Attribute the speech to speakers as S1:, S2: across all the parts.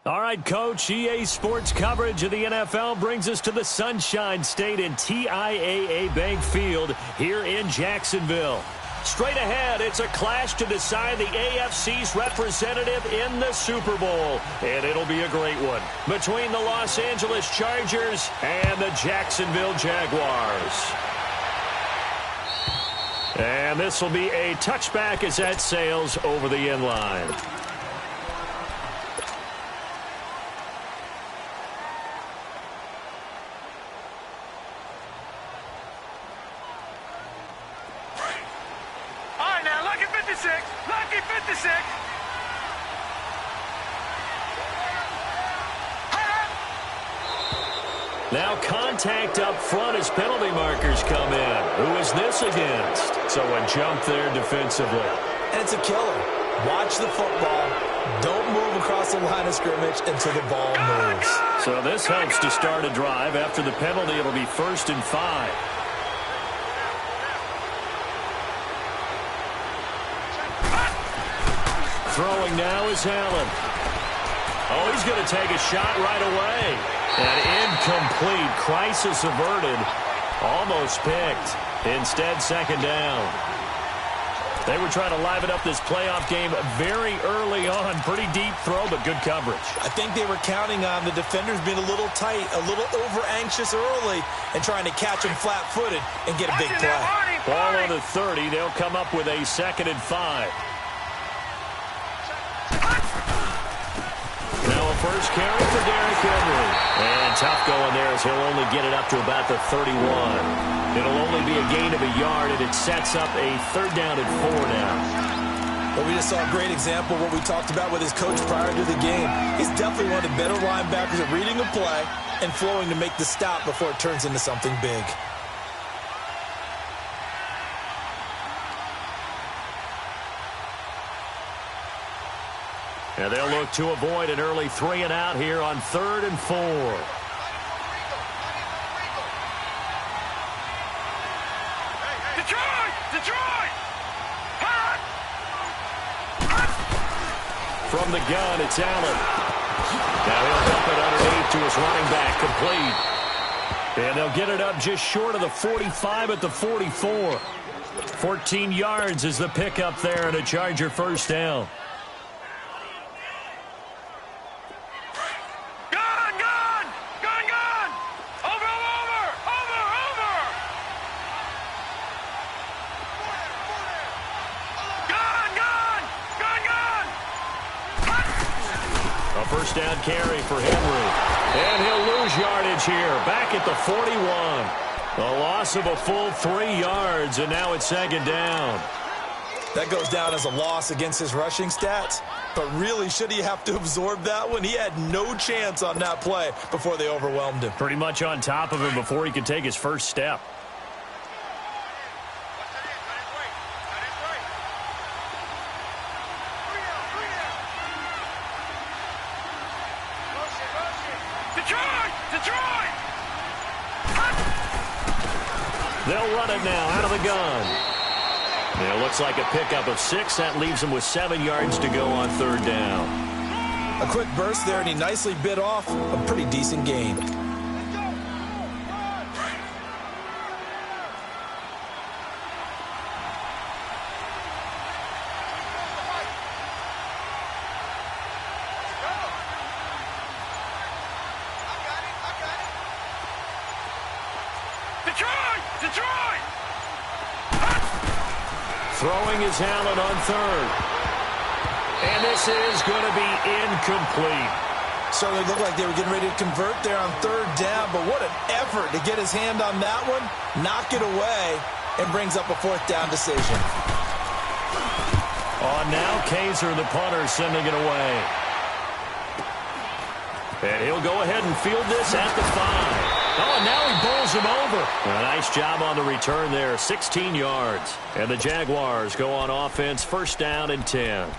S1: All right, Coach, EA Sports coverage of the NFL brings us to the Sunshine State in TIAA Bank Field here in Jacksonville. Straight ahead, it's a clash to decide the AFC's representative in the Super Bowl. And it'll be a great one between the Los Angeles Chargers and the Jacksonville Jaguars. And this will be a touchback as that sails over the end line.
S2: Lucky 56.
S1: Now contact up front as penalty markers come in. Who is this against? So a jump there defensively.
S3: And it's a killer. Watch the football. Don't move across the line of scrimmage until the ball moves.
S1: So this helps to start a drive. After the penalty, it'll be 1st and 5. Throwing now is Allen. Oh, he's going to take a shot right away. And incomplete. Crisis averted. Almost picked. Instead, 2nd down. They were trying to liven up this playoff game very early on. Pretty deep throw, but good coverage.
S3: I think they were counting on the defenders being a little tight, a little over-anxious early, and trying to catch them flat-footed and get a big play.
S1: Ball on the 30. They'll come up with a 2nd and 5. First carry for Derrick Henry. And tough going there as he'll only get it up to about the 31. It'll only be a gain of a yard, and it sets up a 3rd down and 4 now.
S3: Well, we just saw a great example of what we talked about with his coach prior to the game. He's definitely one of the better linebackers at reading a play and flowing to make the stop before it turns into something big.
S1: And they'll look to avoid an early 3 and out here on 3rd and 4.
S2: Detroit!
S1: From the gun, it's Allen. Now he'll dump it underneath to his running back, complete. And they'll get it up just short of the 45 at the 44. 14 yards is the pickup there, and a Charger 1st down. First down carry for Henry. And he'll lose yardage here. Back at the 41. A loss of a full 3 yards, and now it's 2nd down.
S3: That goes down as a loss against his rushing stats. But really, should he have to absorb that one? He had no chance on that play before they overwhelmed him.
S1: Pretty much on top of him before he could take his first step.
S2: Detroit!
S1: They'll run it now out of the gun. And it looks like a pickup of 6. That leaves them with 7 yards to go on 3rd down.
S3: A quick burst there, and he nicely bit off a pretty decent gain.
S2: Detroit!
S1: Throwing is Allen on 3rd. And this is going to be incomplete.
S3: Certainly looked like they were getting ready to convert there on 3rd down, but what an effort to get his hand on that one, knock it away, and brings up a 4th down decision.
S1: On now, Kaiser, the punter, sending it away. And he'll go ahead and field this at the 5. Oh, and now he bowls him over. A nice job on the return there, 16 yards. And the Jaguars go on offense, 1st down and 10.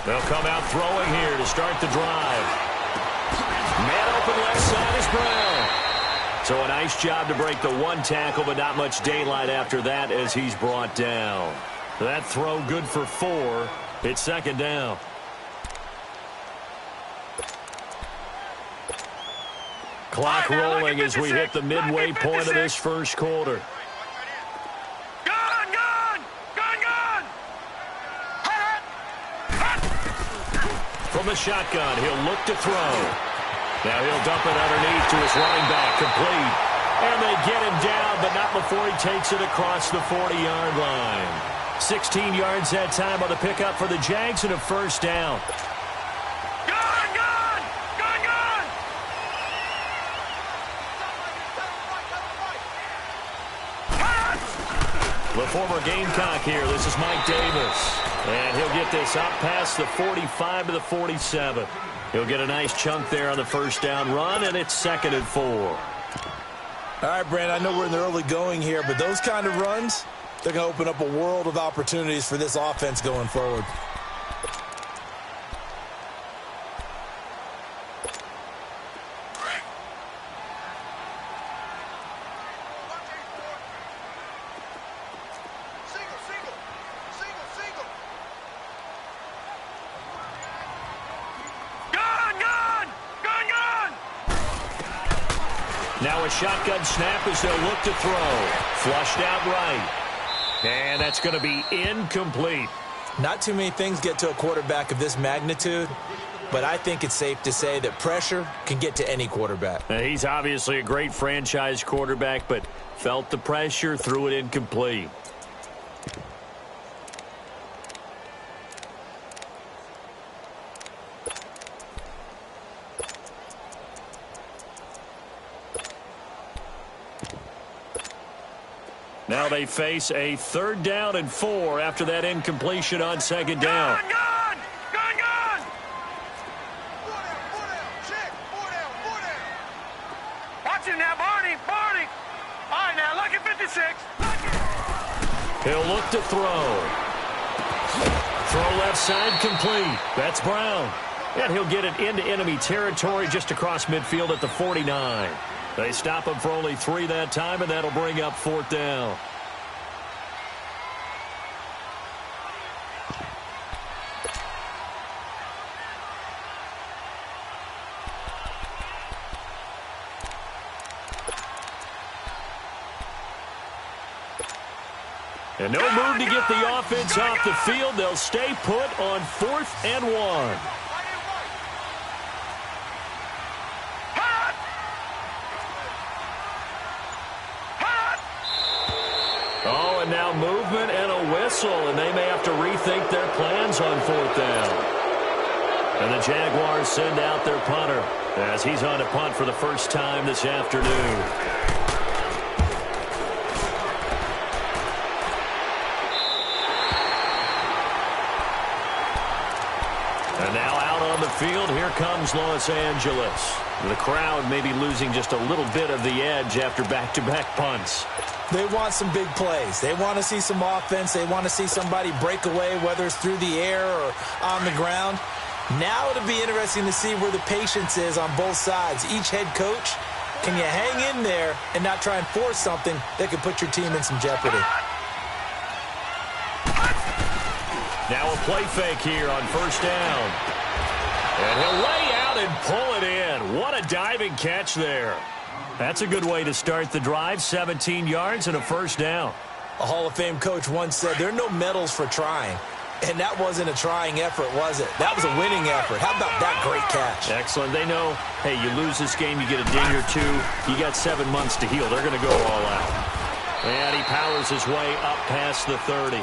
S1: They'll come out throwing here to start the drive. Man open left side is Brown. So a nice job to break the one tackle, but not much daylight after that as he's brought down. That throw good for 4. It's second down. Clock rolling as we hit the midway point of this first quarter. From the shotgun, he'll look to throw. Now he'll dump it underneath to his running back, complete. And they get him down, but not before he takes it across the 40-yard line. 16 yards that time on the pickup for the Jags and a first down. The former Gamecock here. This is Mike Davis. And he'll get this up past the 45 to the 47. He'll get a nice chunk there on the first down run, and it's 2nd and 4.
S3: All right, Brand, I know we're in the early going here, but those kind of runs, they're going to open up a world of opportunities for this offense going forward.
S1: Now a shotgun snap as they'll look to throw. Flushed out right. And that's going to be incomplete.
S3: Not too many things get to a quarterback of this magnitude, but I think it's safe to say that pressure can get to any quarterback.
S1: He's obviously a great franchise quarterback, but felt the pressure, threw it incomplete. Now they face a 3rd down and 4 after that incompletion on 2nd down.
S2: Gun! Check! 4 down! Watch him now, Barney! All right, now, lucky 56.
S1: He'll look to throw. Throw left side complete. That's Brown. And he'll get it into enemy territory just across midfield at the 49. They stop him for only 3 that time, and that'll bring up 4th down. And no move to get the offense off the field. They'll stay put on 4th and 1. Oh, and now movement and a whistle, and they may have to rethink their plans on 4th down. And the Jaguars send out their punter as he's on to punt for the first time this afternoon. And now out on the field, here comes Los Angeles. The crowd may be losing just a little bit of the edge after back-to-back punts.
S3: They want some big plays. They want to see some offense. They want to see somebody break away, whether it's through the air or on the ground. Now it'll be interesting to see where the patience is on both sides. Each head coach, can you hang in there and not try and force something that could put your team in some jeopardy?
S1: Now a play fake here on 1st down. And he'll lay out and pull it in. What a diving catch there. That's a good way to start the drive. 17 yards and a 1st down.
S3: A Hall of Fame coach once said, there are no medals for trying. And that wasn't a trying effort, was it? That was a winning effort. How about that great catch?
S1: Excellent. They know, hey, you lose this game, you get a ding or 2. You got 7 months to heal. They're going to go all out. And he powers his way up past the 30.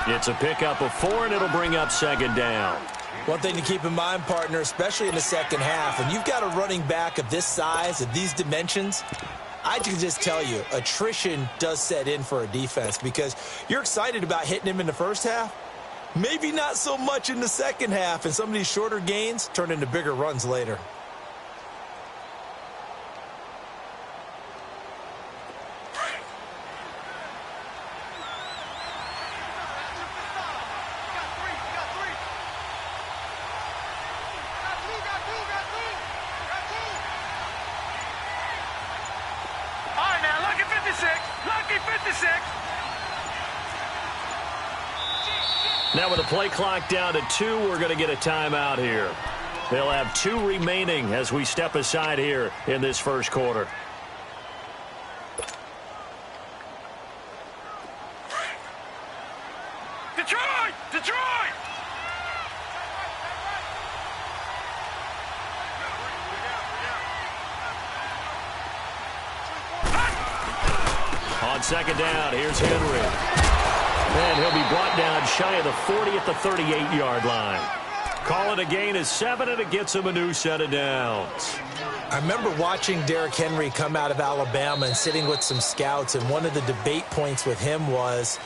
S1: It's a pickup of 4, and it'll bring up 2nd down.
S3: One thing to keep in mind, partner, especially in the second half, when you've got a running back of this size, of these dimensions, I can just tell you, attrition does set in for a defense because you're excited about hitting him in the first half. Maybe not so much in the second half, and some of these shorter gains turn into bigger runs later.
S2: 56. Lucky 56.
S1: Now with the play clock down to 2, we're going to get a timeout here. They'll have 2 remaining as we step aside here in this first quarter.
S2: Detroit! Detroit!
S1: On second down, here's Henry. And he'll be brought down shy of the 40 at the 38-yard line. Call it a gain of 7, and it gets him a new set of downs.
S3: I remember watching Derrick Henry come out of Alabama and sitting with some scouts, and one of the debate points with him was,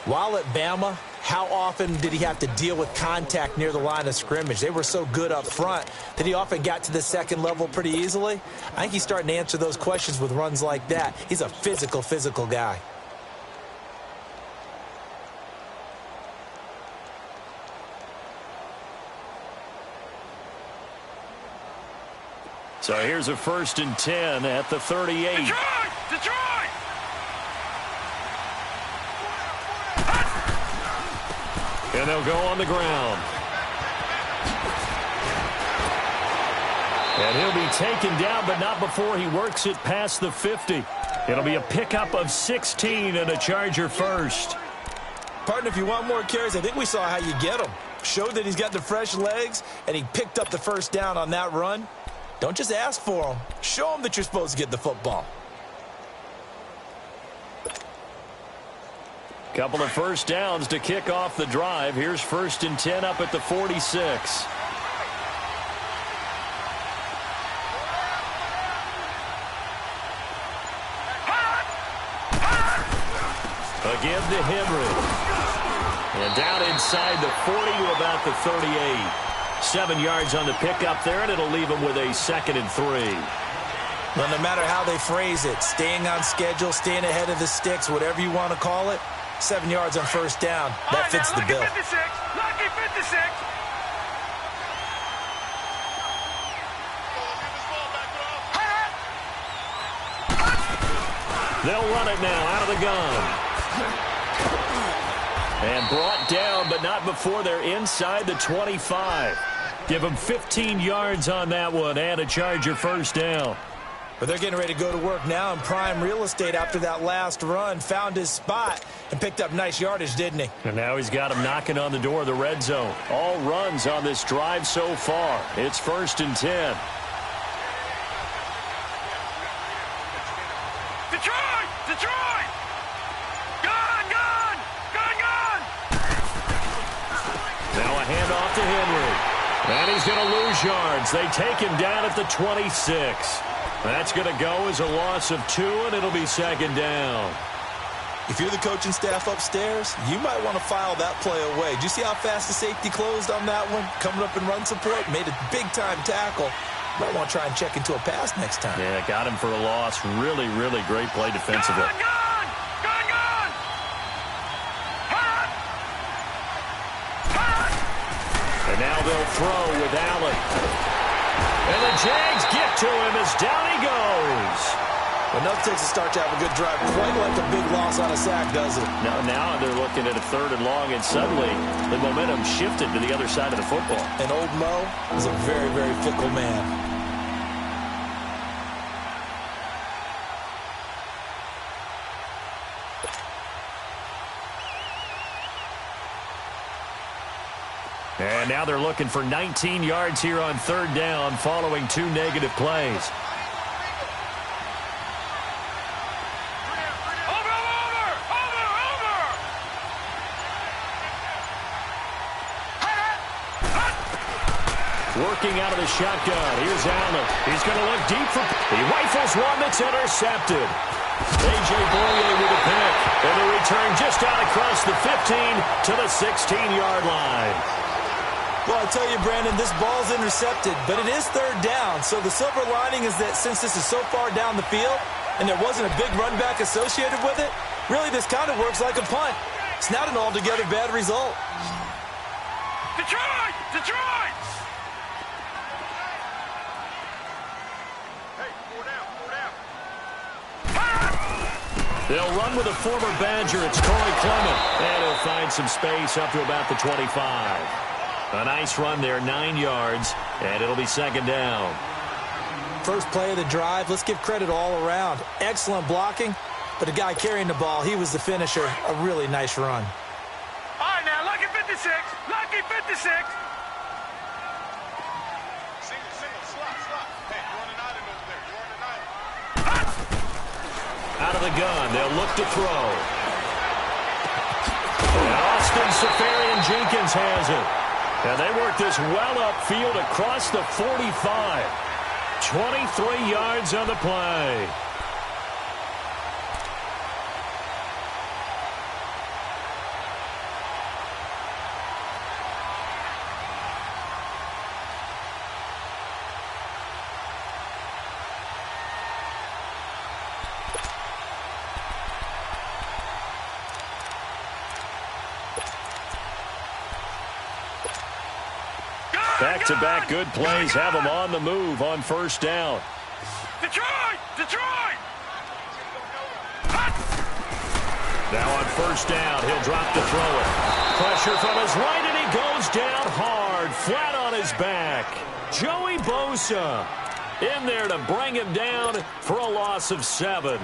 S3: while at Bama, how often did he have to deal with contact near the line of scrimmage? They were so good up front that he often got to the second level pretty easily. I think he's starting to answer those questions with runs like that. He's a physical guy.
S1: So here's a 1st and 10 at the 38.
S2: Detroit! Detroit!
S1: And they'll go on the ground. And he'll be taken down, but not before he works it past the 50. It'll be a pickup of 16 and a Charger first.
S3: Partner, if you want more carries, I think we saw how you get them. Showed that he's got the fresh legs, and he picked up the first down on that run. Don't just ask for them. Show them that you're supposed to get the football.
S1: Couple of first downs to kick off the drive. Here's 1st and 10 up at the 46. Again to Henry. And down inside the 40 to about the 38. 7 yards on the pickup there, and it'll leave him with a 2nd and 3.
S3: Well, no matter how they phrase it, staying on schedule, staying ahead of the sticks, whatever you want to call it, 7 yards on first down, that fits the bill.
S2: Lucky 56. Lucky 56.
S1: They'll run it now out of the gun. And brought down, but not before they're inside the 25. Give them 15 yards on that one and a Charger first down.
S3: But they're getting ready to go to work now in prime real estate after that last run. Found his spot and picked up nice yardage, didn't he?
S1: And now he's got him knocking on the door of the red zone. All runs on this drive so far. It's 1st and 10.
S2: Detroit! Detroit! Gun! Gun! Gun! Gun!
S1: Now a handoff to Henry. And he's going to lose yards. They take him down at the 26. That's going to go as a loss of 2, and it'll be 2nd down.
S3: If you're the coaching staff upstairs, you might want to file that play away. Did you see how fast the safety closed on that one? Coming up in run support, made a big-time tackle. Might want to try and check into a pass next time.
S1: Yeah, got him for a loss. Really great play defensively.
S2: Gun! Gun! Gun! Gun! Hot! Hot!
S1: And now they'll throw with Allen. And the Jags get to him as down he goes.
S3: Enough takes a start to have a good drive. Quite like a big loss on a sack, does it?
S1: Now they're looking at a 3rd and long, and suddenly the momentum shifted to the other side of the football.
S3: And old Mo is a very fickle man.
S1: And now they're looking for 19 yards here on 3rd down following 2 negative plays. Working out of the shotgun. Here's Allen. He's going to look deep for... He rifles one that's intercepted. A.J. Boyer with a pick. And the return just out across the 15 to the 16-yard line.
S3: Well, I tell you, Brandon, this ball's intercepted, but it is 3rd down. So the silver lining is that since this is so far down the field and there wasn't a big run back associated with it, really this kind of works like a punt. It's not an altogether bad result.
S2: Detroit! Detroit! Hey, 4 down, 4 down.
S1: They'll run with a former Badger. It's Corey Clement. And he'll find some space up to about the 25. A nice run there, 9 yards, and it'll be second down.
S3: First play of the drive, let's give credit all around. Excellent blocking, but the guy carrying the ball, he was the finisher. A really nice run.
S2: All right, now, lucky 56. Lucky 56. Single, slot. Hey, you're on an island over there. You're on an island.
S1: Out of the gun, they'll look to throw. And Austin Safarian-Jenkins has it. And they work this well upfield across the 45. 23 yards on the play. Back-to-back good plays have him on the move on first down.
S2: Detroit!
S1: Now on first down, he'll drop to throw it. Pressure from his right, and he goes down hard, flat on his back. Joey Bosa in there to bring him down for a loss of 7.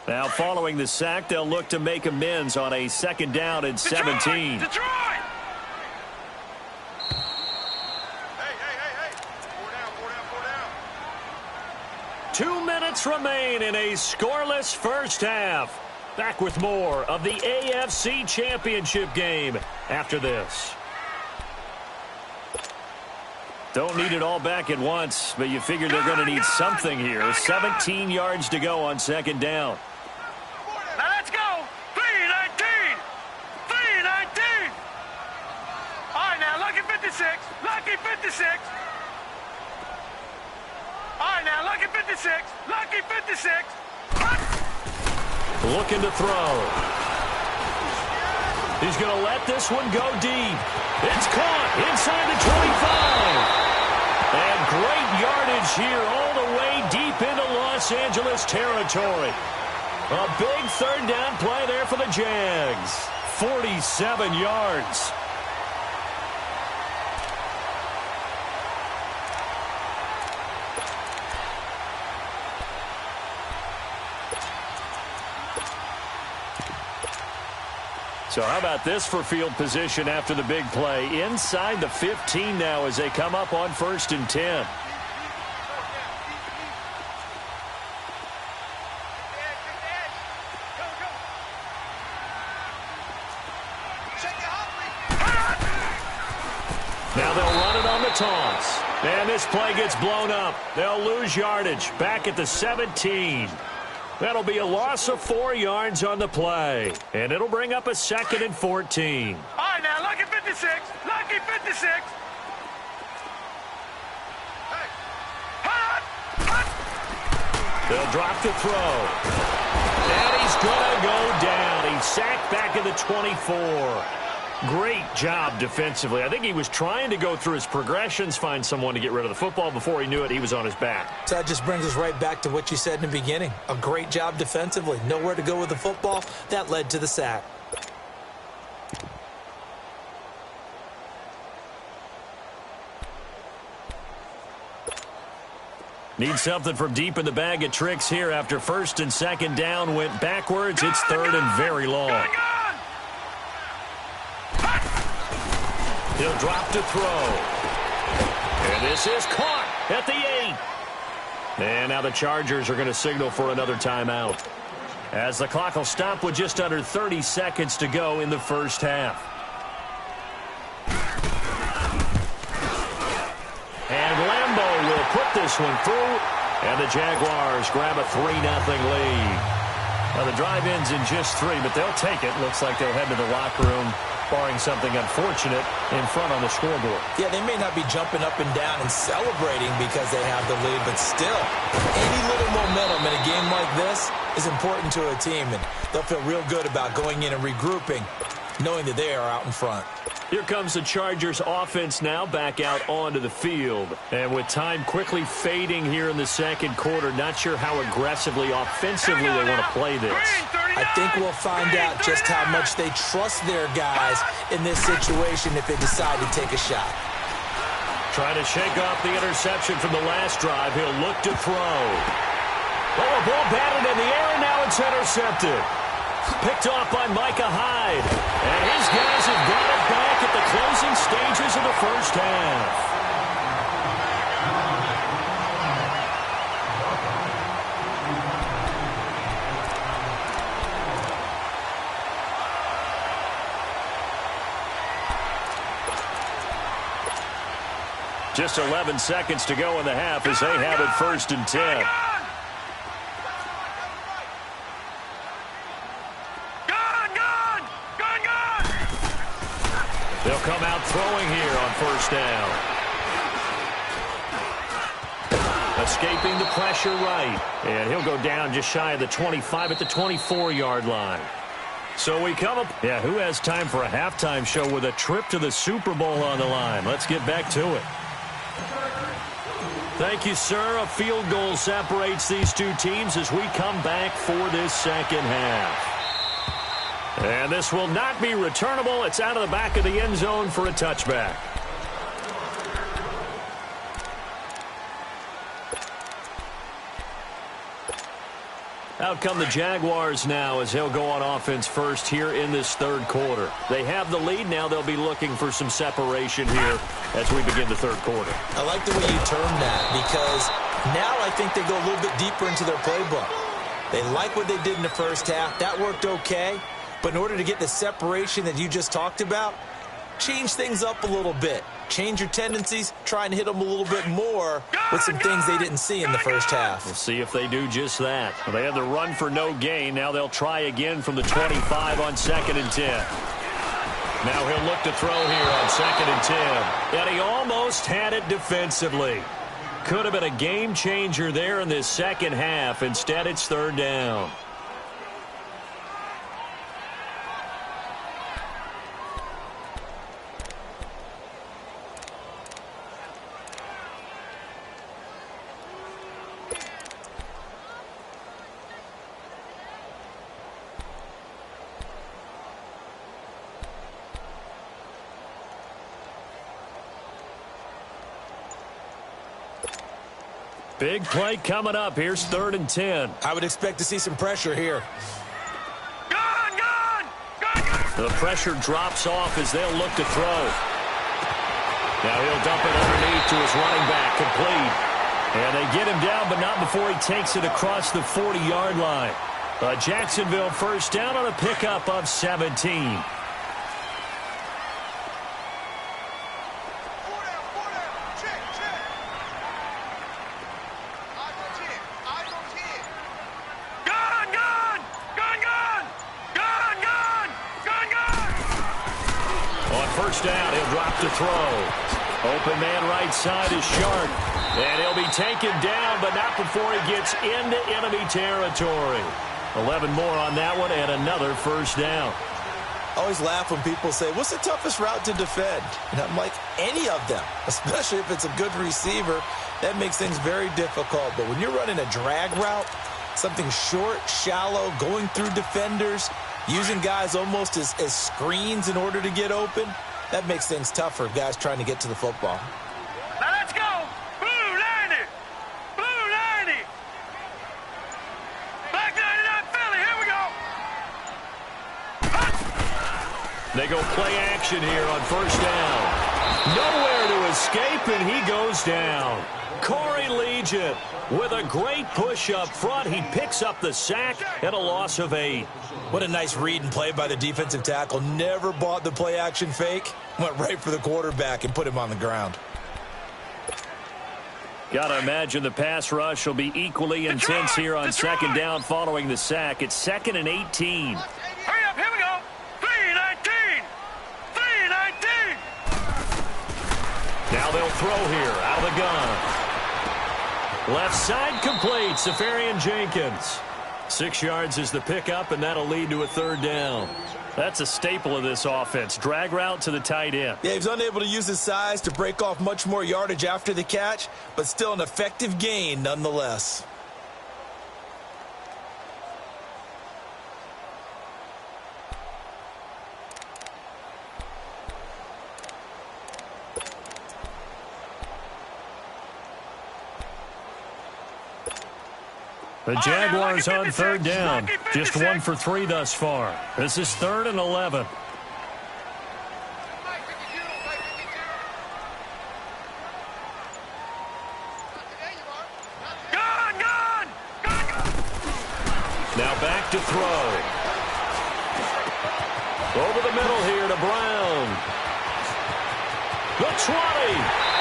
S1: Now, following the sack, they'll look to make amends on a second down and 17.
S2: Detroit! Hey. 4 down.
S1: 2 minutes remain in a scoreless first half. Back with more of the AFC Championship game after this. Don't need it all back at once, but you figure they're going to need something here. 17 yards to go on second down.
S2: Now let's go. 3-19. All right, now, lucky 56. Lucky 56. All right, now, lucky 56. Lucky 56.
S1: Looking to throw. He's going to let this one go deep. It's caught inside the 25. And great yardage here all the way deep into Los Angeles territory. A big third down play there for the Jags. 47 yards. So how about this for field position after the big play? Inside the 15 now as they come up on 1st and 10. Now they'll run it on the toss. And this play gets blown up. They'll lose yardage back at the 17. That'll be a loss of 4 yards on the play. And it'll bring up a 2nd and 14.
S2: All right, now, lucky 56. Lucky 56.
S1: They'll drop to throw. And he's going to go down. He's sacked back at the 24. Great job defensively. I think he was trying to go through his progressions, find someone to get rid of the football. Before he knew it, he was on his back.
S3: So that just brings us right back to what you said in the beginning. A great job defensively. Nowhere to go with the football. That led to the sack.
S1: Need something from deep in the bag of tricks here after 1st and 2nd down went backwards. It's 3rd and very long. He'll drop to throw. And this is caught at the 8. And now the Chargers are going to signal for another timeout, as the clock will stop with just under 30 seconds to go in the first half. And Lambeau will put this one through, and the Jaguars grab a 3-0 lead. Now the drive ends in just 3, but they'll take it. Looks like they'll head to the locker room barring something unfortunate in front on the scoreboard.
S3: Yeah, they may not be jumping up and down and celebrating because they have the lead, but still, any little momentum in a game like this is important to a team, and they'll feel real good about going in and regrouping, knowing that they are out in front.
S1: Here comes the Chargers offense now back out onto the field. And with time quickly fading here in the second quarter, not sure how aggressively, offensively they want to play this.
S3: I think we'll find out just how much they trust their guys in this situation if they decide to take a shot.
S1: Trying to shake off the interception from the last drive. He'll look to throw. Oh, a ball batted in the air, and now it's intercepted. Picked off by Micah Hyde. And his guys have got it back at the closing stages of the first half. Just 11 seconds to go in the half as they have it 1st and 10. They'll come out throwing here on 1st down. Escaping the pressure right. And he'll go down just shy of the 25 at the 24-yard line. So we come up. Yeah, who has time for a halftime show with a trip to the Super Bowl on the line? Let's get back to it. Thank you, sir. A field goal separates these two teams as we come back for this second half. And this will not be returnable. It's out of the back of the end zone for a touchback. Out come the Jaguars now as they'll go on offense first here in this third quarter. They have the lead. Now they'll be looking for some separation here as we begin the third quarter.
S3: I like the way you termed that because now I think they go a little bit deeper into their playbook. They like what they did in the first half. That worked okay. But in order to get the separation that you just talked about, change things up a little bit. Change your tendencies, try and hit them a little bit more with some things they didn't see in the first half.
S1: We'll see if they do just that. Well, they had the run for no gain. Now they'll try again from the 25 on 2nd and 10. Now he'll look to throw here on 2nd and 10. And he almost had it defensively. Could have been a game changer there in this second half. Instead, it's 3rd down. Big play coming up. Here's 3rd and 10.
S3: I would expect to see some pressure here.
S1: The pressure drops off as they'll look to throw. Now he'll dump it underneath to his running back, complete. And they get him down, but not before he takes it across the 40-yard line. A Jacksonville 1st down on a pickup of 17. Down, he'll drop to throw. Open man right side is Sharp. And he'll be taken down, but not before he gets into enemy territory. 11 more on that one, and another 1st down.
S3: I always laugh when people say, what's the toughest route to defend? And I'm like, any of them, especially if it's a good receiver. That makes things very difficult. But when you're running a drag route, something short, shallow, going through defenders, using guys almost as screens in order to get open, that makes things tough for guys trying to get to the football.
S2: Now let's go. Blue 90. Blue 90. Black 99 Philly. Here we go.
S1: They go play action here on 1st down. Nowhere to escape, and he goes down. Corey Legion with a great push up front. He picks up the sack and a loss of 8.
S3: What a nice read and play by the defensive tackle. Never bought the play action fake. Went right for the quarterback and put him on the ground.
S1: Got to imagine the pass rush will be equally intense here on 2nd down following the sack. It's 2nd and 18.
S2: Hurry up, here we go. 3-19.
S1: throw here out of the gun. Left side complete. Safarian-Jenkins. 6 yards is the pickup, and that'll lead to a third down. That's a staple of this offense. Drag route to the tight end.
S3: Yeah, he's unable to use his size to break off much more yardage after the catch, but still an effective gain nonetheless.
S1: The Jaguars on third down. Just 1 for 3 thus far. This is 3rd and 11. Now back to throw. Over the middle here to Brown. The 20.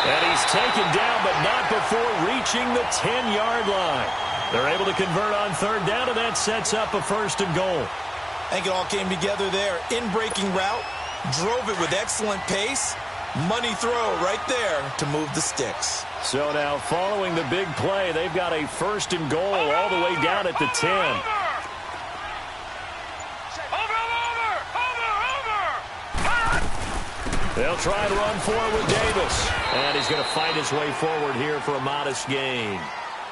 S1: And he's taken down, but not before reaching the 10-yard line. They're able to convert on third down, and that sets up a 1st and goal.
S3: I think it all came together there. In-breaking route, drove it with excellent pace. Money throw right there to move the sticks.
S1: So now following the big play, they've got a 1st and goal all the way down at the 10. They'll try to run forward with Davis. And he's going to fight his way forward here for a modest gain.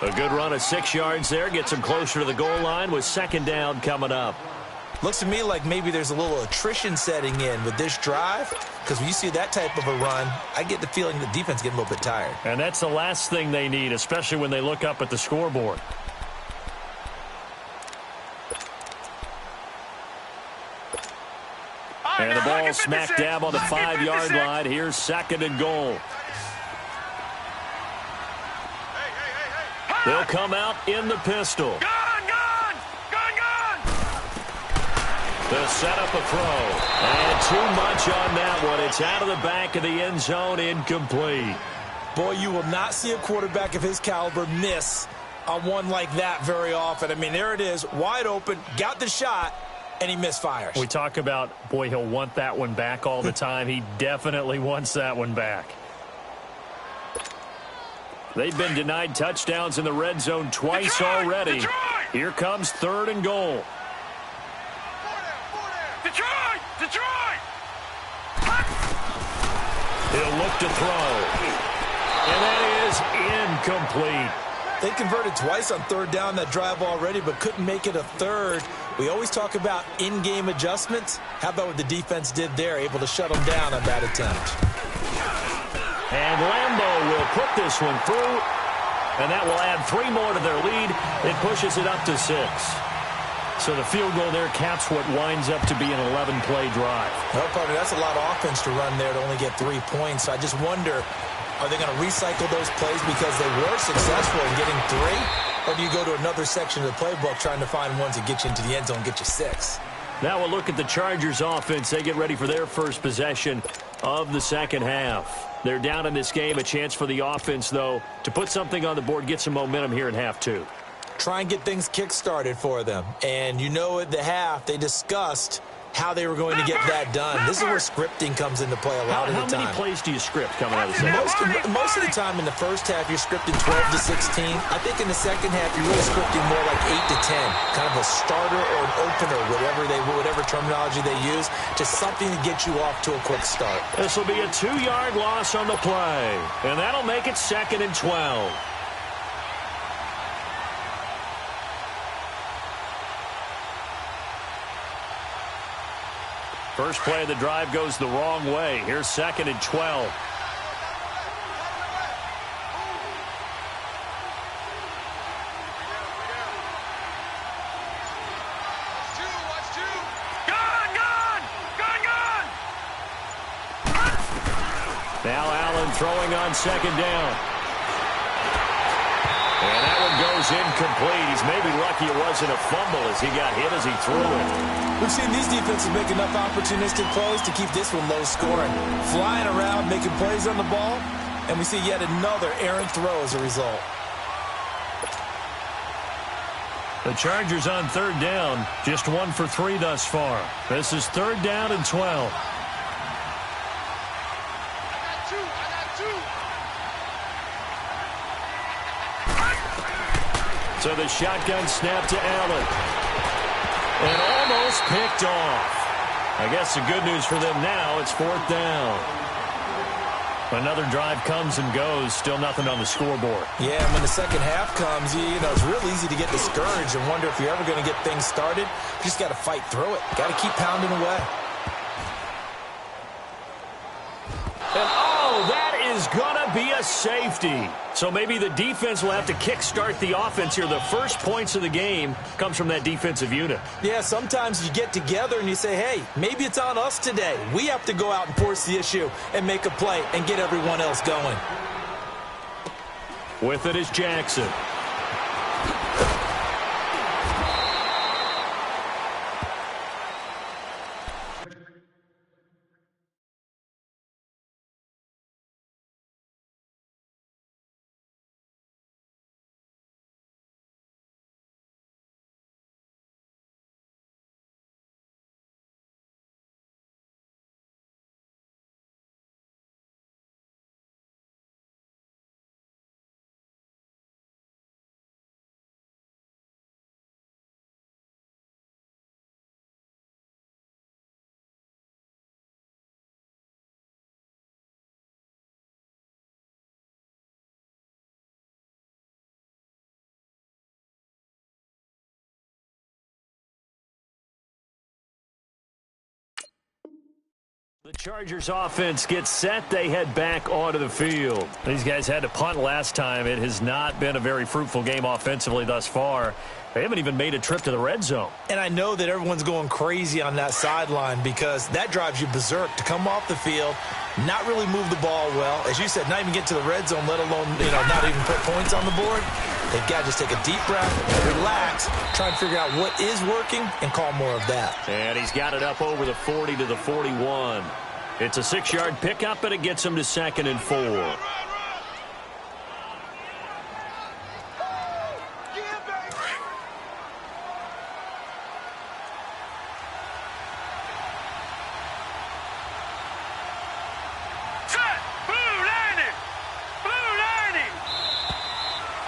S1: A good run of 6 yards there. Gets him closer to the goal line with 2nd down coming up.
S3: Looks to me like maybe there's a little attrition setting in with this drive, because when you see that type of a run, I get the feeling the defense getting a little bit tired.
S1: And that's the last thing they need, especially when they look up at the scoreboard. And the ball smack dab on the 5-yard line. Here's 2nd and goal. They'll come out in the pistol. They'll set up a throw. And too much on that one. It's out of the back of the end zone, incomplete.
S3: Boy, you will not see a quarterback of his caliber miss on one like that very often. I mean, there it is, wide open, got the shot, and he misfires.
S1: We talk about, boy, he'll want that one back all the time. He definitely wants that one back. They've been denied touchdowns in the red zone twice already. Here comes 3rd and goal. He'll look to throw. And that is incomplete.
S3: They converted twice on 3rd down that drive already, but couldn't make it a 3rd. We always talk about in-game adjustments. How about what the defense did there, able to shut them down on that attempt.
S1: And Lambeau will put this one through, and that will add 3 more to their lead. It pushes it up to 6. So the field goal there caps what winds up to be an 11-play drive.
S3: No, partner, that's a lot of offense to run there to only get 3 points. So I just wonder, are they going to recycle those plays because they were successful in getting 3? Or do you go to another section of the playbook trying to find ones that get you into the end zone and get you 6?
S1: Now we'll look at the Chargers offense. They get ready for their first possession of the second half. They're down in this game. A chance for the offense, though, to put something on the board, get some momentum here in half 2.
S3: Try and get things kick-started for them. And you know at the half, they discussed how they were going to get that done. This is where scripting comes into play a lot of the time.
S1: How many plays do you script coming out of the second?
S3: Most of the time in the first half, you're scripting 12 to 16. I think in the second half, you're really scripting more like 8 to 10. Kind of a starter or an opener, whatever terminology they use, just something to get you off to a quick start.
S1: This will be a 2-yard loss on the play. And that'll make it 2nd and 12. First play of the drive goes the wrong way. Here's 2nd and 12. Now Allen throwing on 2nd down. And that one goes incomplete. He's maybe lucky it wasn't a fumble as he got hit as he threw it.
S3: We've seen these defenses make enough opportunistic plays to keep this one low scoring. Flying around, making plays on the ball, and we see yet another errant throw as a result.
S1: The Chargers on 3rd down, just 1 for 3 thus far. This is 3rd down and 12. So the shotgun snap to Allen. And almost picked off. I guess the good news for them now, it's 4th down. Another drive comes and goes. Still nothing on the scoreboard.
S3: Yeah, and when the second half comes, you know, it's real easy to get discouraged and wonder if you're ever going to get things started. You just got to fight through it. Got to keep pounding away.
S1: And oh, that is going to be a safety. So maybe the defense will have to kickstart the offense here. The first points of the game comes from that defensive unit.
S3: Yeah, sometimes you get together and you say, hey, maybe it's on us today. We have to go out and force the issue and make a play and get everyone else going.
S1: With it is Jackson. The Chargers offense gets set. They head back onto the field. These guys had to punt last time. It has not been a very fruitful game offensively thus far. They haven't even made a trip to the red zone. And I know that everyone's going crazy on that sideline because that drives you berserk to come off the field, not really move the ball well. As you said, not even get to the red zone, let alone, not even put points on the board. They've got to just take a deep breath, relax, try and figure out what is working, and call more of that. And he's got it up over the 40 to the 41. It's a 6-yard pickup, and it gets him to 2nd and 4.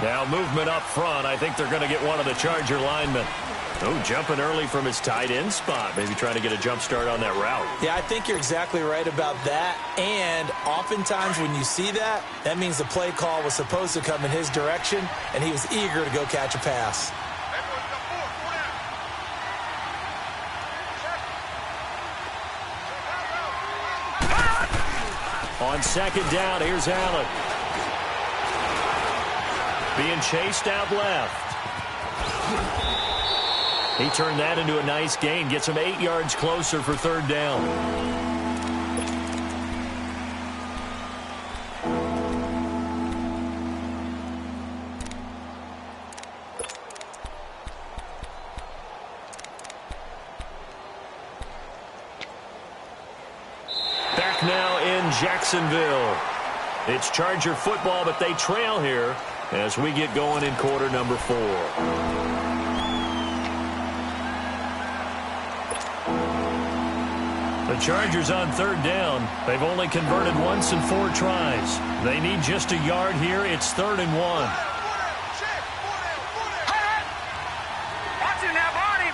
S1: Now movement up front. I think they're going to get one of the Charger linemen. Oh, jumping early from his tight end spot. Maybe trying to get a jump start on that route.
S3: Yeah, I think you're exactly right about that. And oftentimes when you see that, that means the play call was supposed to come in his direction, and he was eager to go catch a pass.
S1: On 2nd down, here's Allen. Being chased out left. He turned that into a nice gain. Gets him 8 yards closer for 3rd down. Back now in Jacksonville. It's Charger football, but they trail here as we get going in quarter number 4. The Chargers on 3rd down. They've only converted once in 4 tries. They need just a yard here. It's 3rd and 1.
S2: Watch it now, Barney.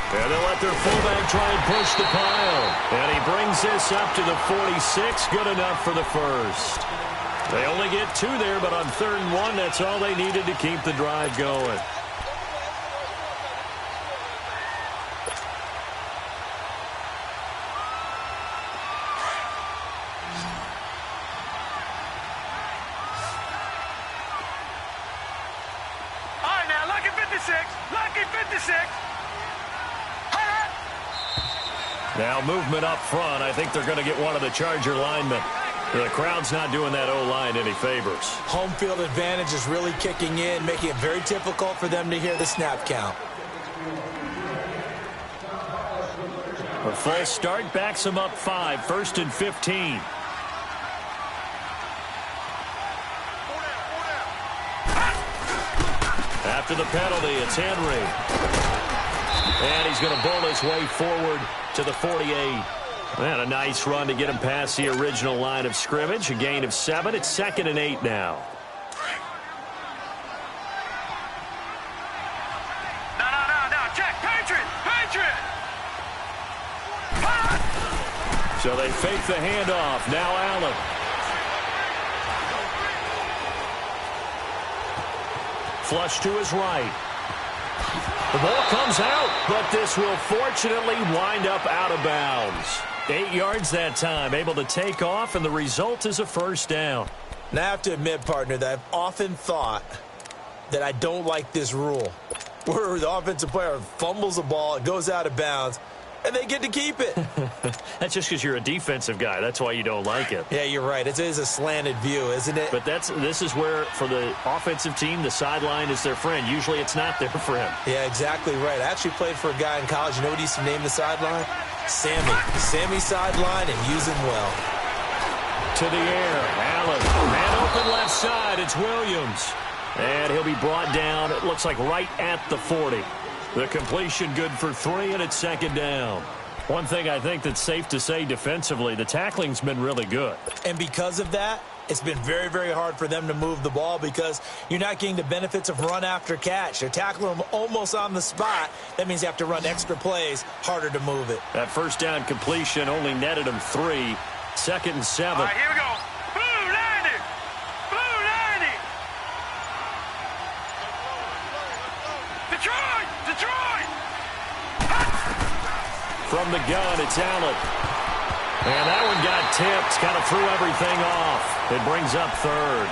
S1: And they'll let their fullback try and push the pile. And he brings this up to the 46. Good enough for the first. They only get 2 there, but on 3rd and 1, that's all they needed to keep the drive going. Now movement up front. I think they're going to get one of the Charger linemen. The crowd's not doing that O-line any favors.
S3: Home field advantage is really kicking in, making it very difficult for them to hear the snap count.
S1: A full start backs them up 5. 1st and 15. After the penalty, it's Henry. And he's going to bowl his way forward to the 48. And a nice run to get him past the original line of scrimmage. A gain of 7. It's 2nd and 8 now. So they fake the handoff. Now Allen. Flush to his right. The ball comes out, but this will fortunately wind up out of bounds. 8 yards that time, able to take off, and the result is a first down.
S3: Now, I have to admit, partner, that I've often thought that I don't like this rule, where the offensive player fumbles the ball, it goes out of bounds, and they get to keep it.
S1: That's just because you're a defensive guy. That's why you don't like it.
S3: Yeah, you're right. It is a slanted view, isn't it?
S1: But this is where, for the offensive team, the sideline is their friend. Usually it's not their friend.
S3: Yeah, exactly right. I actually played for a guy in college. You know what he used to name the sideline? Sammy. Sammy sideline, and use him well.
S1: To the air. Allen. Man open left side. It's Williams. And he'll be brought down, it looks like right at the 40. The completion good for 3, and it's second down. One thing I think that's safe to say defensively, the tackling's been really good.
S3: And because of that, it's been very, very hard for them to move the ball because you're not getting the benefits of run after catch. They're tackling them almost on the spot. That means you have to run extra plays, harder to move it.
S1: That first down completion only netted them 3. Second and 7.
S2: All right, here we go. Blue 90. Blue 90. Detroit. Detroit.
S1: From the gun, it's Allen. And that one got tipped. Kind of threw everything off. It brings up third.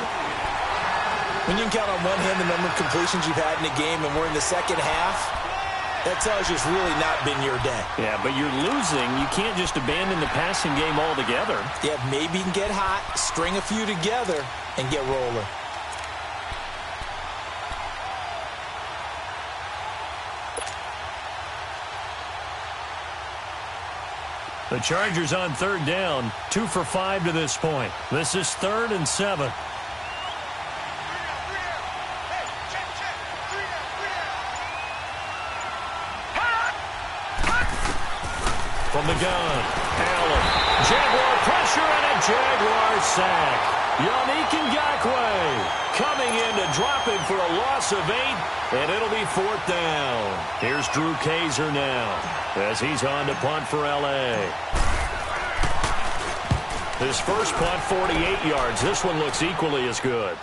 S3: When you can count on one hand the number of completions you've had in a game and we're in the second half, that tells you it's really not been your day.
S1: Yeah, but you're losing. You can't just abandon the passing game altogether.
S3: Yeah, maybe you can get hot, string a few together, and get rolling.
S1: The Chargers on third down, 2 for 5 to this point. This is 3rd and 7. From the gun, Allen. Jaguar pressure and a Jaguar sack. Yannick Ngakoue coming in to drop him for a loss of 8, and it'll be 4th down. Here's Drew Kaiser now as he's on to punt for L.A. His first punt, 48 yards. This one looks equally as good.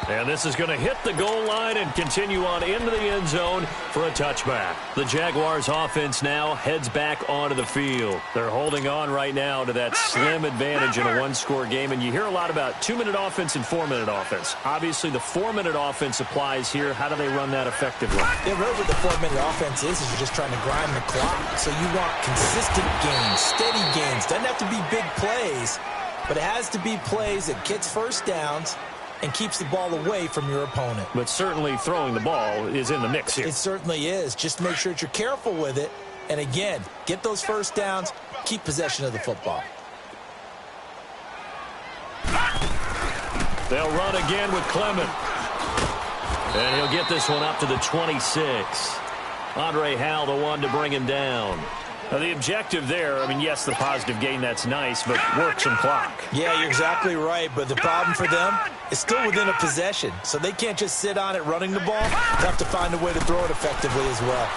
S1: And this is going to hit the goal line and continue on into the end zone for a touchback. The Jaguars offense now heads back onto the field. They're holding on right now to that slim advantage in a one-score game. And you hear a lot about 2-minute offense and 4-minute offense. Obviously, the 4-minute offense applies here. How do they run that effectively?
S3: Yeah, really what the 4-minute offense is you're just trying to grind the clock. So you want consistent gains, steady gains. Doesn't have to be big plays, but it has to be plays that gets first downs and keeps the ball away from your opponent.
S1: But certainly throwing the ball is in the mix here.
S3: It certainly is. Just make sure that you're careful with it. And again, get those first downs, keep possession of the football.
S1: They'll run again with Clement. And he'll get this one up to the 26. Andre Howell, the one to bring him down. Now, the objective there, I mean, yes, the positive gain, that's nice, but work some clock.
S3: Yeah, you're exactly right, but the problem for them is still within a possession, so they can't just sit on it running the ball. They have to find a way to throw it effectively as well.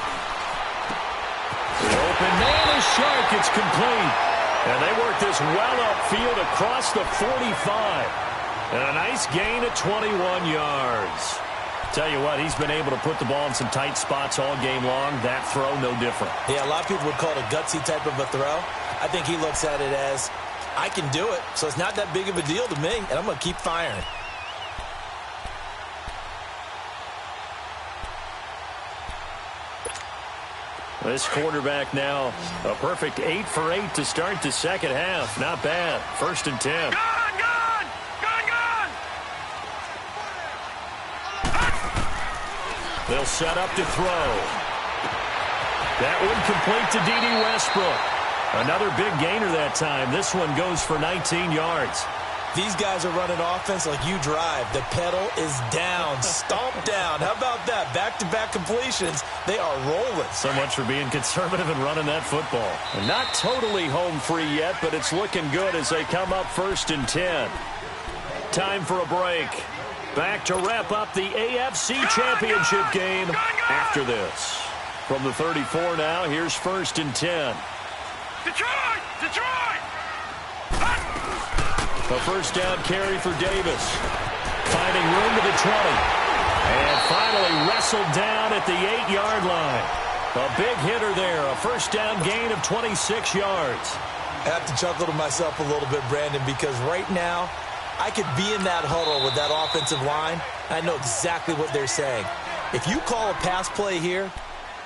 S1: The open man is Shark. It's complete. And they work this well upfield across the 45. And a nice gain of 21 yards. Tell you what, he's been able to put the ball in some tight spots all game long. That throw, no different.
S3: Yeah, a lot of people would call it a gutsy type of a throw. I think he looks at it as, I can do it, so it's not that big of a deal to me, and I'm going to keep firing.
S1: This quarterback now, a perfect 8 for 8 to start the second half. Not bad. 1st and 10. They'll set up to throw. That one complete to D.D. Westbrook. Another big gainer that time. This one goes for 19 yards.
S3: These guys are running offense like you drive. The pedal is down, stomp down. How about that? Back-to-back completions. They are rolling.
S1: So much for being conservative and running that football. And not totally home free yet, but it's looking good as they come up 1st and 10. Time for a break. Back to wrap up the AFC Championship game after this. From the 34 now, here's 1st and 10.
S2: Detroit! Detroit!
S1: A first down carry for Davis. Finding room to the 20. And finally wrestled down at the 8-yard line. A big hitter there. A first down gain of 26 yards.
S3: I have to chuckle to myself a little bit, Brandon, because right now I could be in that huddle with that offensive line. I know exactly what they're saying. If you call a pass play here,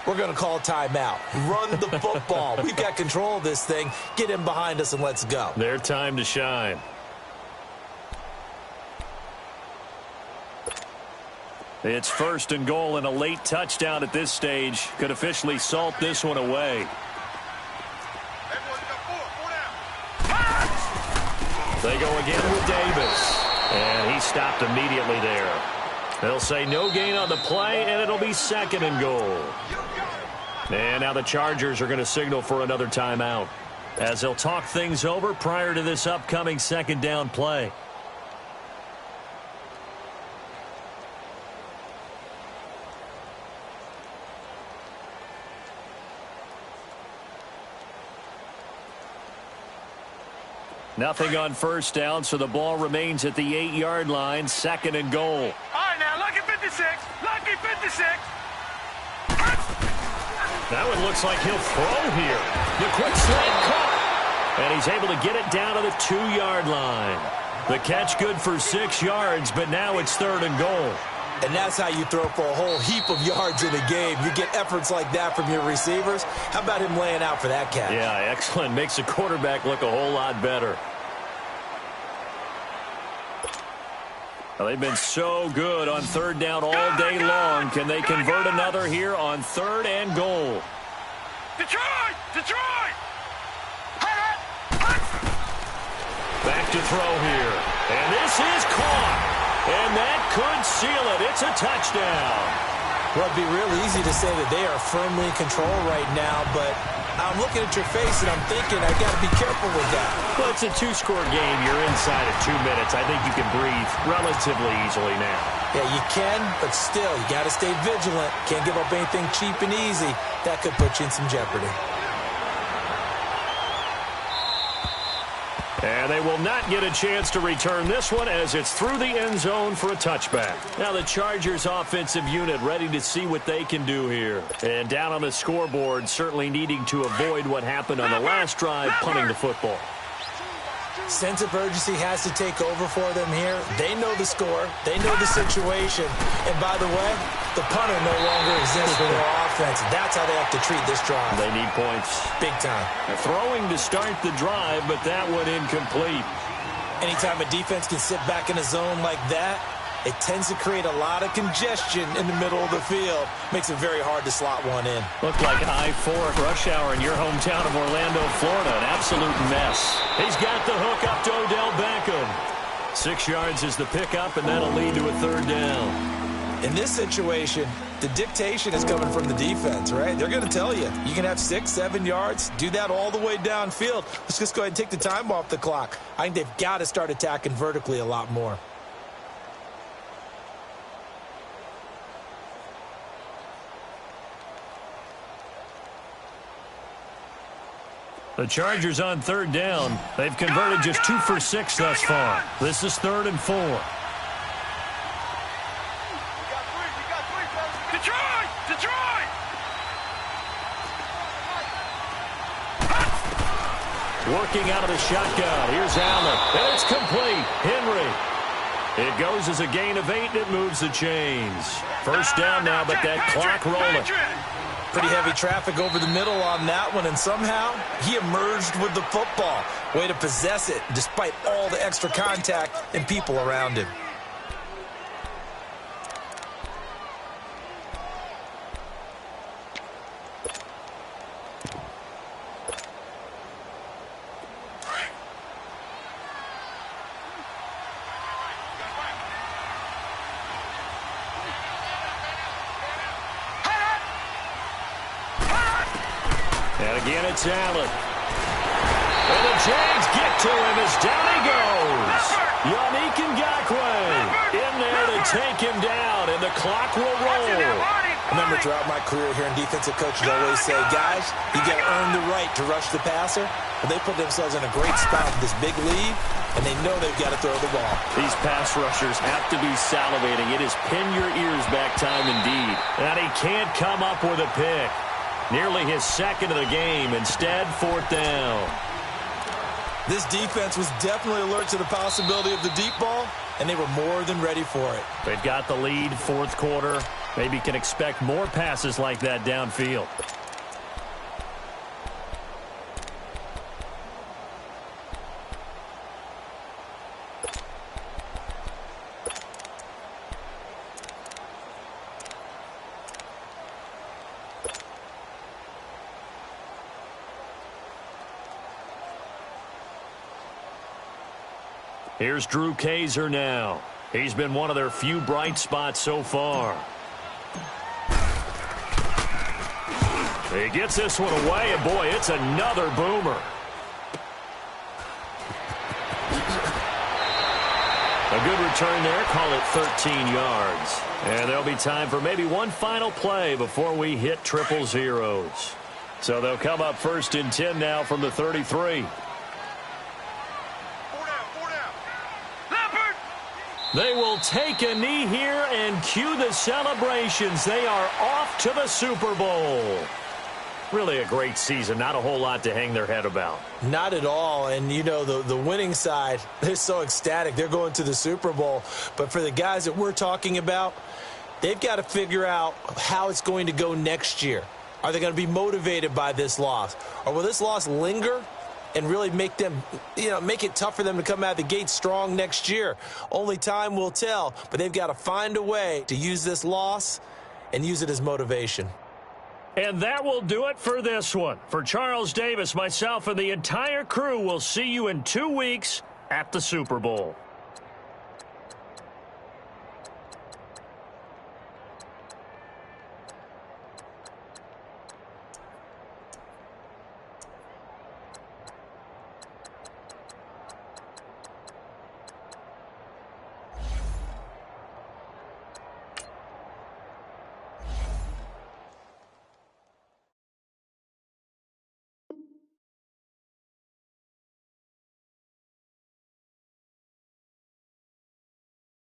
S3: we're going to call a timeout. Run the football. We've got control of this thing. Get in behind us and let's go.
S1: Their time to shine. It's first and goal, and a late touchdown at this stage could officially salt this one away. They go again with Davis. And he stopped immediately there. They'll say no gain on the play, and it'll be second and goal. And now the Chargers are going to signal for another timeout, as they'll talk things over prior to this upcoming second down play. Nothing on first down, so the ball remains at the 8-yard line, second and goal.
S2: All right, now, lucky 56. Lucky 56.
S1: That one looks like he'll throw here. The quick slant caught. And he's able to get it down to the 2-yard line. The catch good for 6 yards, but now it's third and goal.
S3: And that's how you throw for a whole heap of yards in a game. You get efforts like that from your receivers. How about him laying out for that catch?
S1: Yeah, excellent. Makes the quarterback look a whole lot better. Well, they've been so good on third down all day long. Can they convert another here on third and goal?
S2: Detroit! Detroit!
S1: Back to throw here. And this is caught. And that could seal it. It's a touchdown.
S3: Well, it'd be real easy to say that they are firmly in control right now, but I'm looking at your face and I'm thinking I got to be careful with that.
S1: Well, it's a 2-score game. You're inside of 2 minutes. I think you can breathe relatively easily now.
S3: Yeah, you can, but still, you got to stay vigilant. Can't give up anything cheap and easy. That could put you in some jeopardy.
S1: And they will not get a chance to return this one as it's through the end zone for a touchback. Now the Chargers offensive unit ready to see what they can do here. And down on the scoreboard, certainly needing to avoid what happened on the last drive, punting the football.
S3: Sense of urgency has to take over for them here. They know the score. They know the situation. And by the way, the punter no longer exists for their offense. That's how they have to treat this drive.
S1: They need points.
S3: Big time.
S1: They're throwing to start the drive, but that one incomplete.
S3: Anytime a defense can sit back in a zone like that, it tends to create a lot of congestion in the middle of the field. Makes it very hard to slot one in.
S1: Looked like I-4 at rush hour in your hometown of Orlando, Florida. An absolute mess. He's got the hook up to Odell Beckham. 6 yards is the pickup, and that'll lead to a third down.
S3: In this situation, the dictation is coming from the defense, right? They're going to tell you, you can have 6, 7 yards, do that all the way downfield. Let's just go ahead and take the time off the clock. I think they've got to start attacking vertically a lot more.
S1: The Chargers on third down. They've converted just 2 for 6 thus far. This is 3rd and 4.
S2: Detroit! Detroit!
S1: Working out of the shotgun. Here's Allen. And it's complete. Henry. It goes as a gain of 8, and it moves the chains. First down now, but that clock rolling.
S3: Pretty heavy traffic over the middle on that one, and somehow he emerged with the football. Way to possess it, despite all the extra contact and people around him.
S1: And again, it's Allen. And the Jags get to him as down he goes. Yannick Ngakoue in there to take him down, and the clock will roll.
S3: I remember throughout my career here in defensive coaches always say, guys, you got to earn the right to rush the passer. But they put themselves in a great spot with this big lead, and they know they've got to throw the ball.
S1: These pass rushers have to be salivating. It is pin your ears back time indeed. And he can't come up with a pick. Nearly his second of the game. Instead, fourth down.
S3: This defense was definitely alert to the possibility of the deep ball, and they were more than ready for it.
S1: They've got the lead, fourth quarter. Maybe can expect more passes like that downfield. Here's Drew Kaiser now. He's been one of their few bright spots so far. He gets this one away, and boy, it's another boomer. A good return there, call it 13 yards. And there'll be time for maybe one final play before we hit triple zeros. So they'll come up first and 10 now from the 33. They will take a knee here and cue the celebrations. They are off to the Super Bowl. Really a great season. Not a whole lot to hang their head about.
S3: Not at all. And, you know, the winning side, they're so ecstatic. They're going to the Super Bowl. But for the guys that we're talking about, they've got to figure out how it's going to go next year. Are they going to be motivated by this loss? Or will this loss linger and really make them, make it tough for them to come out of the gate strong next year? Only time will tell, but they've got to find a way to use this loss and use it as motivation.
S1: And that will do it for this one. For Charles Davis, myself, and the entire crew, we'll see you in 2 weeks at the Super Bowl.